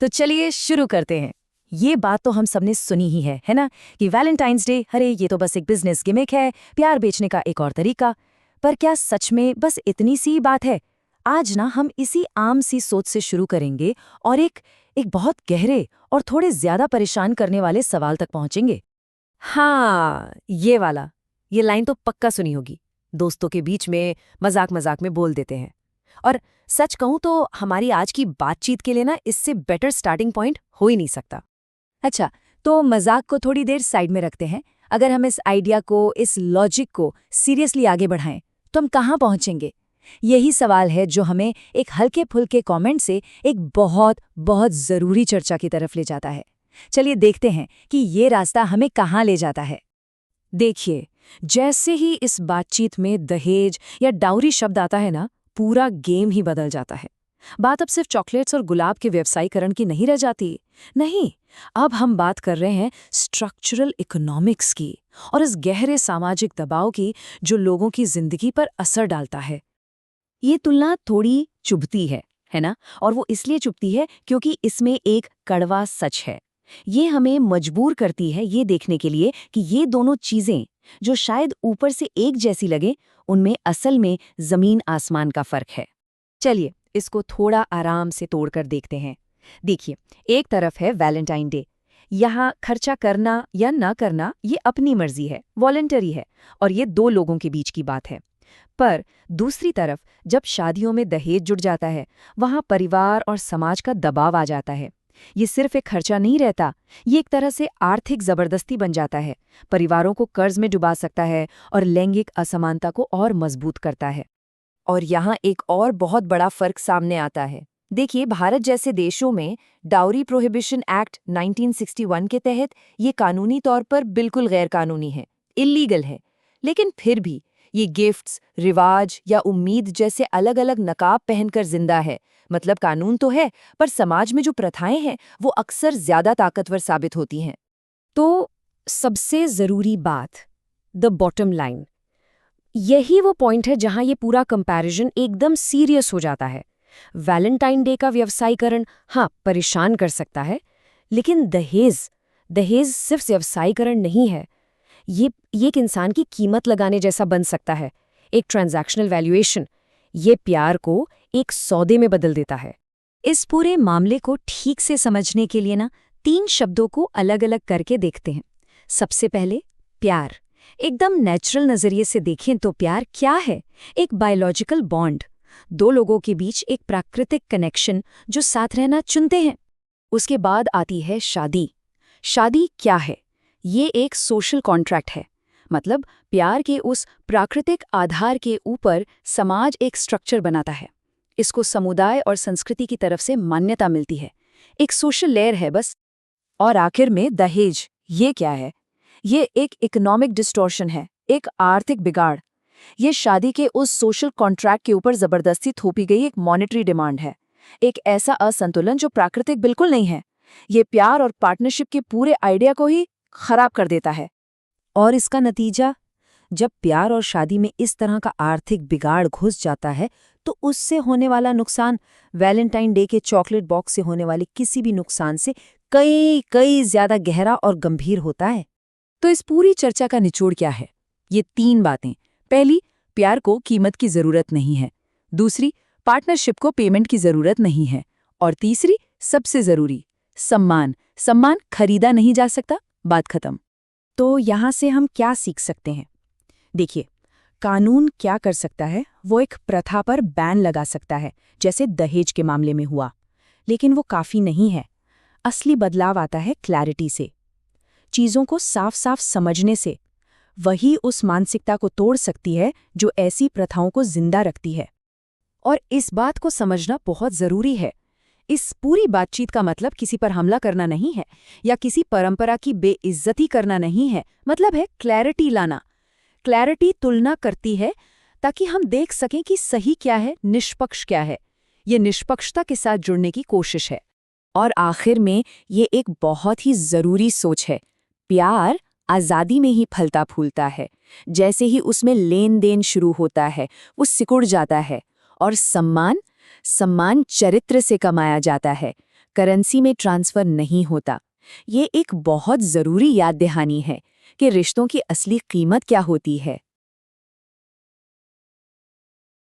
तो चलिए शुरू करते हैं। ये बात तो हम सबने सुनी ही है ना, कि वैलेंटाइंस डे, अरे ये तो बस एक बिजनेस गिमिक है, प्यार बेचने का एक और तरीका। पर क्या सच में बस इतनी सी बात है? आज ना हम इसी आम सी सोच से शुरू करेंगे और एक बहुत गहरे और थोड़े ज्यादा परेशान करने वाले सवाल तक पहुंचेंगे। हाँ, ये वाला। ये लाइन तो पक्का सुनी होगी। दोस्तों के बीच में मजाक मजाक में बोल देते हैं। और सच कहूं तो हमारी आज की बातचीत के लिए ना इससे बेटर स्टार्टिंग पॉइंट हो ही नहीं सकता। अच्छा, तो मजाक को थोड़ी देर साइड में रखते हैं। अगर हम इस आइडिया को, इस लॉजिक को सीरियसली आगे बढ़ाएं तो हम कहाँ पहुंचेंगे? यही सवाल है जो हमें एक हल्के फुल्के कमेंट से एक बहुत बहुत जरूरी चर्चा की तरफ ले जाता है। चलिए देखते हैं कि ये रास्ता हमें कहाँ ले जाता है। देखिए, जैसे ही इस बातचीत में दहेज या डाउरी शब्द आता है ना, पूरा गेम ही बदल जाता है। बात अब सिर्फ चॉकलेट्स और गुलाब के व्यवसायीकरण की नहीं रह जाती। नहीं, अब हम बात कर रहे हैं स्ट्रक्चरल इकोनॉमिक्स की, और इस गहरे सामाजिक दबाव की जो लोगों की जिंदगी पर असर डालता है। ये तुलना थोड़ी चुभती है ना? और वो इसलिए चुभती है क्योंकि इसमें एक कड़वा सच है। ये हमें मजबूर करती है ये देखने के लिए कि ये दोनों चीजें, जो शायद ऊपर से एक जैसी लगे, उनमें असल में जमीन आसमान का फर्क है। चलिए इसको थोड़ा आराम से तोड़कर देखते हैं। देखिए, एक तरफ है वैलेंटाइन डे। यहाँ खर्चा करना या ना करना ये अपनी मर्जी है, वॉलंटरी है, और ये दो लोगों के बीच की बात है। पर दूसरी तरफ जब शादियों में दहेज जुड़ जाता है, वहाँ परिवार और समाज का दबाव आ जाता है। ये सिर्फ एक खर्चा नहीं रहता, ये एक तरह से आर्थिक जबरदस्ती बन जाता है। परिवारों को कर्ज में डुबा सकता है और लैंगिक असमानता को और मजबूत करता है। और यहाँ एक और बहुत बड़ा फर्क सामने आता है। देखिए, भारत जैसे देशों में डाउरी प्रोहिबिशन एक्ट 1961 के तहत ये कानूनी तौर पर बिल्कुल गैर कानूनी है, इल्लीगल है। लेकिन फिर भी ये गिफ्ट्स, रिवाज या उम्मीद जैसे अलग अलग नकाब पहनकर जिंदा है। मतलब कानून तो है, पर समाज में जो प्रथाएं हैं वो अक्सर ज्यादा ताकतवर साबित होती हैं। तो सबसे जरूरी बात, द बॉटम लाइन, यही वो पॉइंट है जहां ये पूरा कंपैरिजन एकदम सीरियस हो जाता है। वैलेंटाइन डे का व्यवसायीकरण हाँ परेशान कर सकता है, लेकिन दहेज सिर्फ व्यवसायीकरण नहीं है। ये एक इंसान की कीमत लगाने जैसा बन सकता है, एक ट्रांजैक्शनल वैल्यूएशन। ये प्यार को एक सौदे में बदल देता है। इस पूरे मामले को ठीक से समझने के लिए ना 3 शब्दों को अलग अलग करके देखते हैं। सबसे पहले प्यार। एकदम नेचुरल नजरिए से देखें तो प्यार क्या है? एक बायोलॉजिकल बॉन्ड, दो लोगों के बीच एक प्राकृतिक कनेक्शन जो साथ रहना चुनते हैं। उसके बाद आती है शादी। शादी क्या है? ये एक सोशल कॉन्ट्रैक्ट है। मतलब प्यार के उस प्राकृतिक आधार के ऊपर समाज एक स्ट्रक्चर बनाता है। इसको समुदाय और संस्कृति की तरफ से मान्यता मिलती है, एक सोशल लेयर है बस। और आखिर में दहेज, ये क्या है? ये एक इकोनॉमिक डिस्टॉर्शन है, एक आर्थिक बिगाड़। ये शादी के उस सोशल कॉन्ट्रैक्ट के ऊपर जबरदस्ती थोपी गई एक मॉनेटरी डिमांड है, एक ऐसा असंतुलन जो प्राकृतिक बिल्कुल नहीं है। ये प्यार और पार्टनरशिप के पूरे आइडिया को ही खराब कर देता है। और इसका नतीजा, जब प्यार और शादी में इस तरह का आर्थिक बिगाड़ घुस जाता है, तो उससे होने वाला नुकसान वैलेंटाइन डे के चॉकलेट बॉक्स से होने वाले किसी भी नुकसान से कई कई ज्यादा गहरा और गंभीर होता है। तो इस पूरी चर्चा का निचोड़ क्या है? ये 3 बातें। पहली, प्यार को कीमत की जरूरत नहीं है। दूसरी, पार्टनरशिप को पेमेंट की जरूरत नहीं है। और तीसरी, सबसे जरूरी, सम्मान। सम्मान खरीदा नहीं जा सकता, बात खत्म। तो यहां से हम क्या सीख सकते हैं? देखिए, कानून क्या कर सकता है? वो एक प्रथा पर बैन लगा सकता है, जैसे दहेज के मामले में हुआ। लेकिन वो काफी नहीं है। असली बदलाव आता है क्लैरिटी से, चीजों को साफ साफ समझने से। वही उस मानसिकता को तोड़ सकती है जो ऐसी प्रथाओं को जिंदा रखती है। और इस बात को समझना बहुत जरूरी है। इस पूरी बातचीत का मतलब किसी पर हमला करना नहीं है, या किसी परंपरा की बेइज्जती करना नहीं है। मतलब है क्लैरिटी लाना। क्लैरिटी तुलना करती है ताकि हम देख सकें कि सही क्या है, निष्पक्ष क्या है। ये निष्पक्षता के साथ जुड़ने की कोशिश है। और आखिर में ये एक बहुत ही जरूरी सोच है, प्यार आज़ादी में ही फलता फूलता है। जैसे ही उसमें लेन देन शुरू होता है, वो सिकुड़ जाता है। और सम्मान चरित्र से कमाया जाता है, करेंसी में ट्रांसफ़र नहीं होता। ये एक बहुत ज़रूरी याद दहानी है कि रिश्तों की असली कीमत क्या होती है।